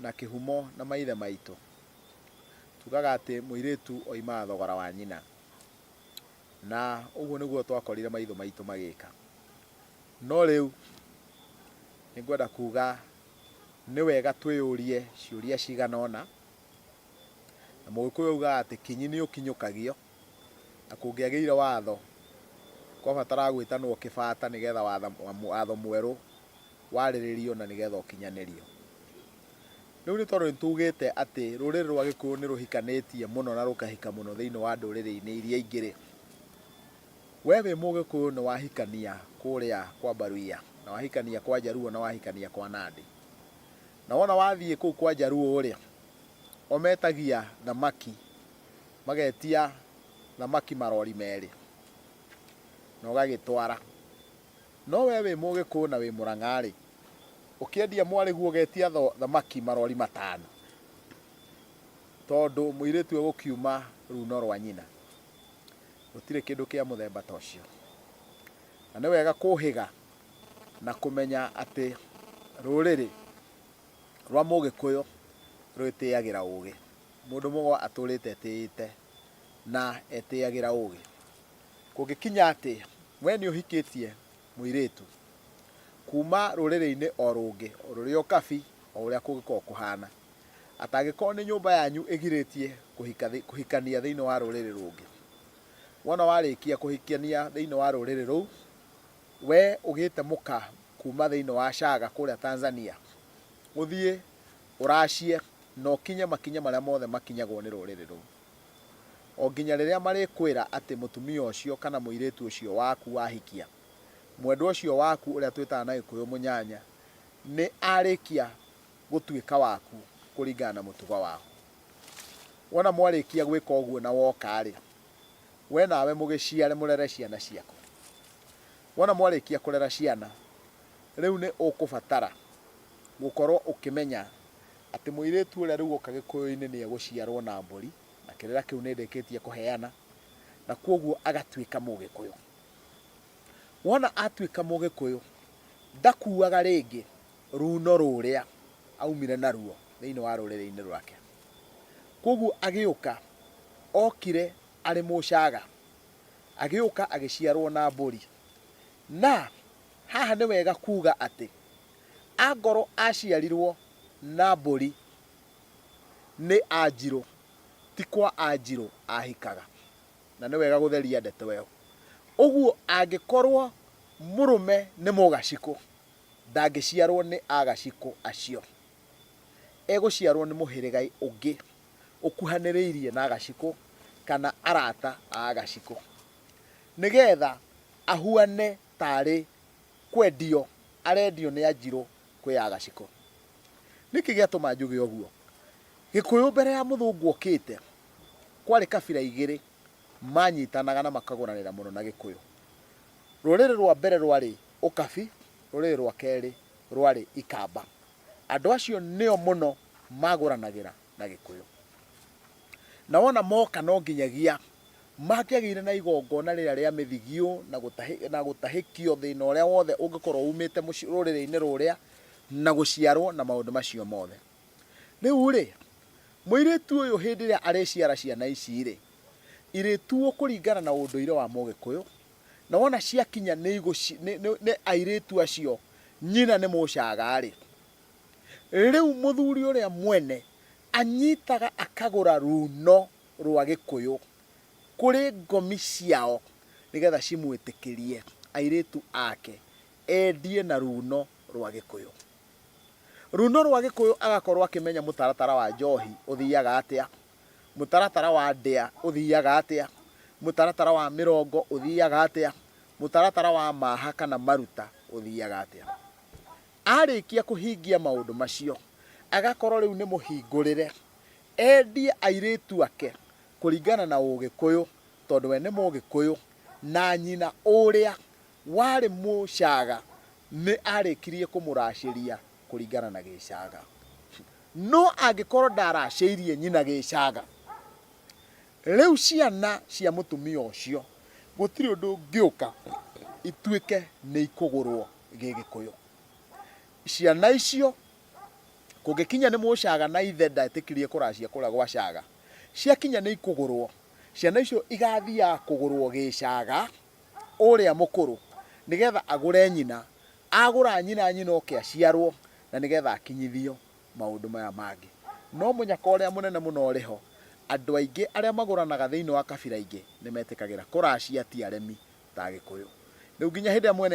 na kihumo na maithe maitu tugaga ati muiritu oima thogora wa nyina na uguo niguo twakorire maitho maitu magika no riu ningwenda kuga ni wega twiyurie ciuria cigana ona na Mugikuyu ugaga ati kinyi ni ukinyukagio na kungiagiire watho kwa batara gwitanwo kibata nigetha watho mweru wariririo na nigetha ukinyanirio. Riu ni tondu nitugite ati ruriri rwa Gikuyu ni ruhikanitie muno na rukahika muno thiini wa nduriri-ini iria ingiri. We wi Mugikuyu ni wahikania kuria kwa Baruia na wahikania kwa Jaruo na wahikania kwa Nandi. Na wona wathie kuu kwa Jaruo uri ometagia thamaki magetia thamaki marori meri na ugagitwara. No we wi Mugikuyu na wi Murang'a ukiendia mwariguo getia thamaki marori matano tondu muiritu gukiuma runo rwa nyina gutire kindu kia muthemba ta ucio. Na ni wega kuhiga na kumenya ati ruriri rwa Mugikuyu rwitiagira ugi. Mundu mugwa aturite etiite na etiagira ugi. Kungikinya ati we ni uhikitie muiritu kuma ruriri-ini o rungi ruria ukabi o uria kungiko kuhana atangiko ni nyumba yanyu igiritie kuhikania thiini wa ruriri rungi. Wona warikia kuhikania thiini wa ruriri ruu we ugite muka kuma thiini wa Shaga kuria Tanzania uthie uracie na ukinye makinya maria mothe makinyagwo ni ruriri ruu o nginya riria marikwira ati mutumia ucio kana muiritu ucio waku wahikia mwendwa ucio waku uria twitaga na Gikuyu munyanya ni arikia gutuika waku kuringana na mutugo wao. Wona mwarikia gwika uguo na woka ri we nawe mugiciare murere ciana ciaku. Wona mwarikia kurera ciana riu ni ukubatara gukorwo ukimenya ati muiritu uria riu uka Gikuyu-ini ni eguciarwo na mburi na kirera kiu ni ndikitie kuheana na koguo agatuika Mugikuyu. Wona atuika Mugikuyu ndakuaga ringi runo ruria aumire naruo thiini wa ruriri-ini rwake. Koguo agiuka okire ari Mushaga agiuka agiciarwo na mburi na haha ni wega kuga ati angoro aciarirwo na mburi ni Anjiru ti kwa Anjiru ahikaga na ni wega gutheria ndeto io. Uguo angikorwo murume ni Mugaciku ndangiciarwo ni Agaciku acio eguciarwo ni muhirigai ungi ukuhaniriirie na Agaciku kana arata a Agaciku nigetha ahuane tari kwendio arendio ni Anjiru kwi Agaciku. Niki giatuma njuge uguo Gikuyu mbere ya muthungu okite kwari kabira igiri manyitanaga na makaguranira muno na Gikuyu. Ruriri rwa mbere rwari ukabi, ruriri rwa keri rwari ikamba. Andu acio nio muno maguranagira na Gikuyu. Na wona moka no nginyagia makiagire na igongona riria ria mithigio na gutahikio thiina uria wothe ungikorwo umite ruriri-ini ruria na guciarwo na maundu macio mothe. Riu ri muiritu uyu hindi ria ariciara ciana ici ri irituo kuringana na unduire wa Mugikuyu na wona ciakinya ni airitu acio nyina ni Mushaga ri riu muthuri uria mwene anyitaga akagura runo rwa Gikuyu kuri ngomi ciao nigetha cimwitikirie airitu ake endie na runo rwa Gikuyu. Runo rwa Gikuyu agakorwo akimenya mutaratara wa njohi uthiaga atia, mutaratara wa ndia uthiaga atia, mutaratara wa mirongo uthiaga atia, mutaratara wa maha kana maruta uthiaga atia. Arikia kuhingia maundu macio agakorwo riu ni muhingurire endie airitu ake kuringana na Ugikuyu tondu we ni Mugikuyu na nyina uria wari Mushaga ni arikirie kumuraciria kuringana na Gicaga. No angikorwo ndaraciirie nyina Gicaga riu ciana cia mutumia ucio gutiri undu ngiuka ituike ni ikugurwo Gikuyu. Ciana icio kungikinya ni mucaga na ithe ndatikirie kuracia kura gwa caga ciakinya ni ikugurwo ciana icio igathia kugurwo gicaga uria mukuru nigetha agure nyina agura nyina oke aciarwo na nigetha akinyithio maundu maya mangi no munyaka uria munene muno riho andu aingi aria maguranaga thiini wa kabira ingi ni metikagira kuracia ti aremi ta Gikuyu riu nginya hindi mwene